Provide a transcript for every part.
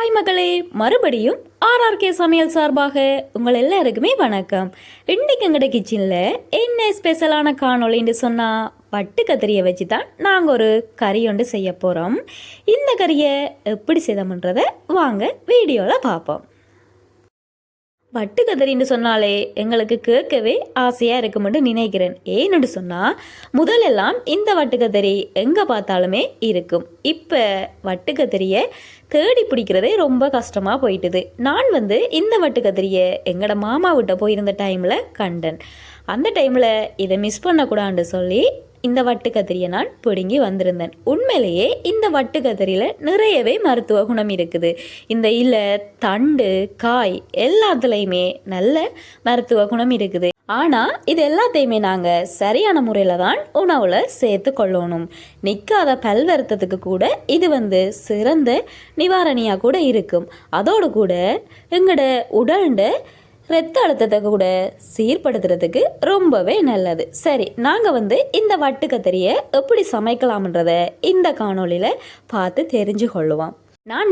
Hi மகளே, மறுபடியும் RRK சமையல் சார்பாக உங்கள் எல்லாருக்குமே வணக்கம். இன்னைக்கு எங்கட கிச்சனில் என்ன ஸ்பெஷலான காணொலின்னு சொன்னால் வட்டு கத்திரியை வச்சு தான் நாங்கள் ஒரு கறி ஒன்று செய்ய போகிறோம். இந்த கறியை எப்படி செய்தோம்ன்றதை வாங்க வீடியோவில் பார்ப்போம். வட்டு கத்திரின்னு சொன்னாலே எங்களுக்கு கேட்கவே ஆசையாக இருக்குமென்று நினைக்கிறேன். ஏன்னு சொன்னால் முதலெல்லாம் இந்த வட்டு கத்திரி எங்கே பார்த்தாலுமே இருக்கும். இப்போ வட்டு கத்திரியை தேடி பிடிக்கிறதே ரொம்ப கஷ்டமாக போயிட்டுது. நான் இந்த வட்டு கத்திரியை எங்களோட மாமா விட்ட போயிருந்த டைமில் கண்டேன். அந்த டைமில் இதை மிஸ் பண்ணக்கூடாதுன்னு சொல்லி இந்த வட்டு கத்திரியை நான் பிடுங்கி வந்திருந்தேன். உண்மையிலேயே இந்த வட்டு கத்திரியில் நிறையவே மருத்துவ குணம் இருக்குது. இந்த இலை, தண்டு, காய் எல்லாத்துலேயுமே நல்ல மருத்துவ குணம் இருக்குது. ஆனால் இது எல்லாத்தையுமே நாங்கள் சரியான முறையில் தான் உணவில் சேர்த்து கொள்ளணும். நிற்காத பல் வருத்தத்துக்கு கூட இது சிறந்த நிவாரணியாக கூட இருக்கும். அதோடு கூட எங்களோட உடல்ட இரத்த அழுத்தத்தை கூட சீர்படுத்துறதுக்கு ரொம்பவே நல்லது. சரி, நாங்கள் இந்த வட்டு கத்திரியை எப்படி சமைக்கலாம்ன்றதை இந்த காணொலியில் பார்த்து தெரிஞ்சு கொள்ளுவோம். நான்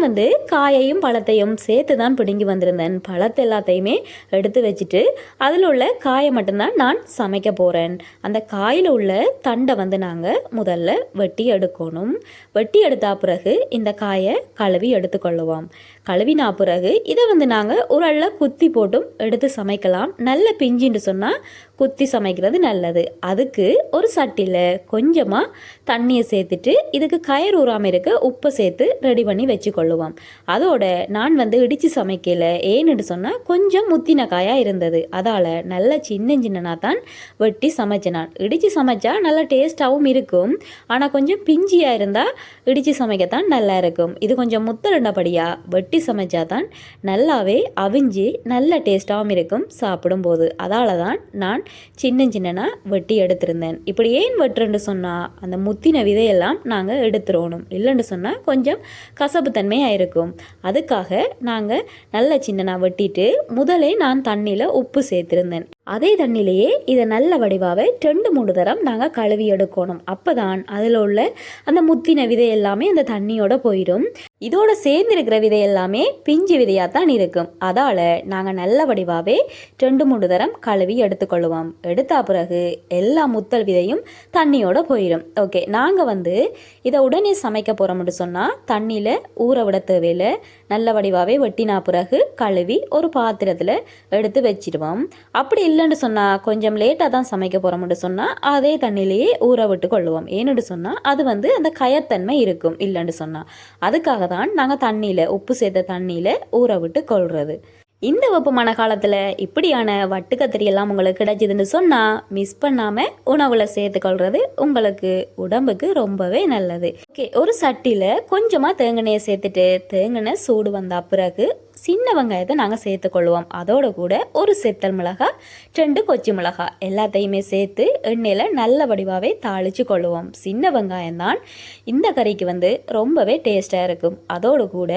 காயையும் பழத்தையும் சேர்த்து தான் பிடுங்கி வந்திருந்தேன். பழத்தை எல்லாத்தையுமே எடுத்து வச்சுட்டு அதில் உள்ள காயை மட்டும்தான் நான் சமைக்க போகிறேன். அந்த காயில் உள்ள தண்டை நாங்கள் முதல்ல வெட்டி எடுக்கணும். வெட்டி எடுத்த பிறகு இந்த காயை கழுவி எடுத்துக்கொள்ளுவோம். கழுவினா பிறகு இதை நாங்கள் உரல்ல குத்தி போட்டும் எடுத்து சமைக்கலாம். நல்ல பிஞ்சின்னு சொன்னால் குத்தி சமைக்கிறது நல்லது. அதுக்கு ஒரு சட்டியில் கொஞ்சமாக தண்ணியை சேர்த்துட்டு இதுக்கு கயிறு ஊறாமல் இருக்க உப்பை சேர்த்து ரெடி பண்ணி வச்சுக்கொள்ளுவோம். அதோட நான் இடித்து சமைக்கல. ஏன்னு சொன்னால் கொஞ்சம் முத்தின காயாக இருந்தது. அதால் நல்ல சின்ன சின்னனாக தான் வெட்டி சமைச்சேன். நான் இடித்து சமைச்சா நல்லா டேஸ்ட்டாகவும் இருக்கும். ஆனால் கொஞ்சம் பிஞ்சியாக இருந்தால் இடித்து சமைக்கத்தான் நல்லா இருக்கும். இது கொஞ்சம் முத்தலண்டபடியாக வெட்டி சமைச்சா தான் நல்லாவே அவிஞ்சு நல்ல டேஸ்ட்டாகவும் இருக்கும் சாப்பிடும்போது. அதால் தான் நான் சின்ன சின்னனா வெட்டி எடுத்திருந்தேன். இப்படி ஏன் வெட்டுறேன்னு சொன்னால் அந்த முத்தின விதையெல்லாம் நாங்கள் எடுத்துடணும். இல்லைன்னு சொன்னால் கொஞ்சம் கசப்பு தன்மையாக இருக்கும். அதுக்காக நாங்கள் நல்ல சின்னனா வெட்டிட்டு முதலே நான் தண்ணியில் உப்பு சேர்த்திருந்தேன். அதே தண்ணியிலேயே இதை நல்ல வடிவாக 2-3 தரம் நாங்கள் கழுவி எடுக்கணும். அப்போ தான் அதில் உள்ள அந்த முத்தின விதை எல்லாமே அந்த தண்ணியோட போயிடும். இதோட சேர்ந்திருக்கிற விதை எல்லாமே பிஞ்சு விதையாக தான் இருக்கும். அதால் நாங்கள் நல்ல வடிவாகவே 2-3 தரம் கழுவி எடுத்துக்கொள்ளுவோம். எடுத்த பிறகு எல்லா முத்தல் விதையும் தண்ணியோட போயிடும். ஓகே, நாங்கள் இதை உடனே சமைக்க போகிறோம்னு சொன்னால் தண்ணியில் ஊற விட தேவையில்லை. நல்ல வடிவாகவே வெட்டினா பிறகு கழுவி ஒரு பாத்திரத்தில் எடுத்து வச்சிடுவோம். அப்படி இல்லைன்னு சொன்னால் கொஞ்சம் லேட்டாக தான் சமைக்க போகிறோம்னு சொன்னால் அதே தண்ணியிலேயே ஊற விட்டு கொள்ளுவோம். ஏன்னு சொன்னால் அது அந்த கயத்தன்மை இருக்கும். இல்லைன்னு சொன்னால் அதுக்காக தான் நாங்கள் தண்ணியில் உப்பு சேர்த்த தண்ணியில் ஊற விட்டு கொள்வது. இந்த வெப்பமான காலத்தில் இப்படியான வட்டு கத்திரி எல்லாம் உங்களுக்கு கிடைச்சிதுன்னு சொன்னால் மிஸ் பண்ணாமல் உணவில் சேர்த்துக்கொள்வது உங்களுக்கு உடம்புக்கு ரொம்பவே நல்லது. ஓகே, ஒரு சட்டியில் கொஞ்சமாக தேங்காய் சேர்த்துட்டு தேங்காய் சூடு வந்த பிறகு சின்ன வெங்காயத்தை நாங்கள் சேர்த்துக்கொள்வோம். அதோடு கூட ஒரு செத்தல் மிளகாய், 2 கொச்சி மிளகாய் எல்லாத்தையுமே சேர்த்து எண்ணெயில் நல்ல வடிவாகவே தாளித்து கொள்ளுவோம். சின்ன வெங்காயம் தான் இந்த கறிக்கு ரொம்பவே டேஸ்ட்டாக இருக்கும். அதோடு கூட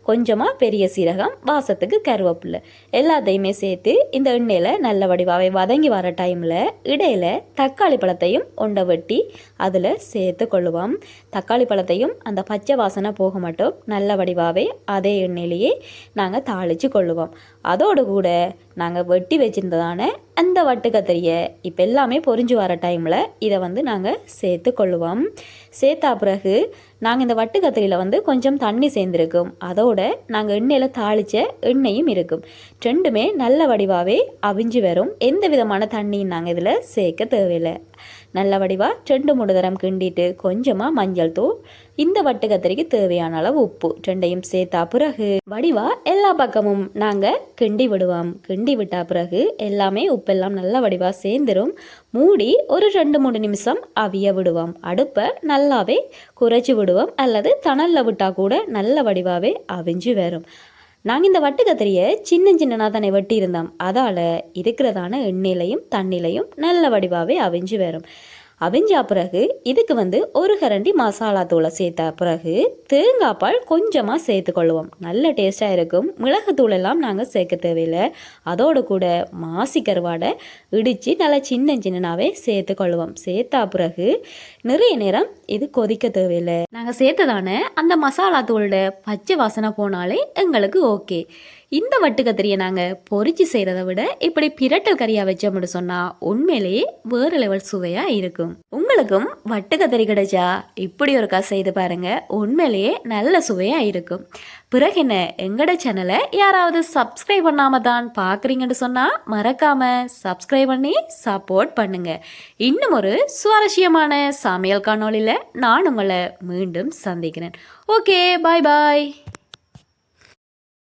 கொஞ்சமாக பெரிய சீரகம், வாசத்துக்கு கருவேப்பிலை எல்லாத்தையுமே சேர்த்து இந்த எண்ணெயில் நல்ல வடிவாகவே வதங்கி வர டைமில் இடையில தக்காளி பழத்தையும் ஒண்டை வெட்டி அதில் சேர்த்து கொள்ளுவோம். தக்காளி பழத்தையும் அந்த பச்சை வாசனை போக மட்டும் நல்ல வடிவாகவே அதே எண்ணெயிலேயே நாங்கள் தாளித்து கொள்ளுவோம். அதோடு கூட நாங்கள் வெட்டி வச்சுருந்ததான அந்த வட்டு கத்திரியை இப்போ எல்லாமே பொரிஞ்சு வர டைமில் இதை நாங்கள் சேர்த்து கொள்ளுவோம். சேர்த்தா பிறகு நாங்கள் இந்த வட்டு கத்திரியில் கொஞ்சம் தண்ணி சேர்ந்துருக்கும். அதோட நாங்கள் எண்ணெயில் தாளித்த எண்ணெயும் இருக்கும். ரெண்டுமே நல்ல வடிவாகவே அவிஞ்சு வரும். எந்த விதமான தண்ணியும் நாங்கள் இதில் சேர்க்க தேவையில்லை. நல்ல வடிவாக 2-3 தரம் கிண்டிட்டு கொஞ்சமாக மஞ்சள் தூள், இந்த வட்டு கத்திரிக்கு தேவையான அளவு உப்பு ரெண்டையும் சேர்த்தா பிறகு வடிவா எல்லா பக்கமும் நாங்கள் கிண்டி விடுவோம். கிண்டி விட்டா பிறகு எல்லாமே உப்பெல்லாம் நல்ல வடிவாக சேர்ந்துடும். மூடி ஒரு 2-3 நிமிஷம் அவிய விடுவோம். அடுப்பை நல்லாவே குறைச்சி விடுவோம். அல்லது தணலில் விட்டால் கூட நல்ல வடிவாகவே அவிஞ்சு வரும். நாங்கள் இந்த வட்டு கத்திரியை சின்ன சின்னனாக தானே வெட்டி இருந்தோம். அதால் இருக்கிறதான எண்ணெயிலையும் தண்ணிலையும் நல்ல வடிவாகவே அவிஞ்சு வரும். அவிஞ்சா பிறகு இதுக்கு ஒரு கரண்டி மசாலா தூளை சேர்த்தா பிறகு தேங்காய் பால் கொஞ்சமாக சேர்த்துக்கொள்வோம். நல்ல டேஸ்ட்டாக இருக்கும். மிளகுத்தூள் எல்லாம் நாங்கள் சேர்க்க தேவையில்லை. அதோடு கூட மாசி கருவாடை இடித்து நல்லா சின்ன சின்னனாவே சேர்த்துக்கொள்வோம். சேர்த்தா பிறகு நிறைய நேரம் இது கொதிக்க தேவையில்லை. நாங்கள் சேர்த்ததான அந்த மசாலா தூளோட பச்சை வாசனை போனாலே எங்களுக்கு ஓகே. இந்த வட்டு கத்திரியை நாங்கள் பொரிச்சு செய்கிறத விட இப்படி பிரட்டல் கறியாக வச்சோம்னு சொன்னால் உண்மையிலேயே வேறு லெவல் சுவையாக இருக்கும். உங்களுக்கும் வட்டு கத்திரி கிடைச்சா இப்படி ஒருக்கா செய்து பாருங்கள். உண்மையிலேயே நல்ல சுவையாக இருக்கும். பிறகு என்ன, எங்களோட சேனலை யாராவது சப்ஸ்கிரைப் பண்ணாமல் தான் பார்க்குறீங்கன்னு சொன்னால் மறக்காமல் சப்ஸ்கிரைப் பண்ணி சப்போர்ட் பண்ணுங்கள். இன்னும் ஒரு சுவாரஸ்யமான சமையல் காணொளியில் நான் உங்களை மீண்டும் சந்திக்கிறேன். ஓகே, பாய் பாய்.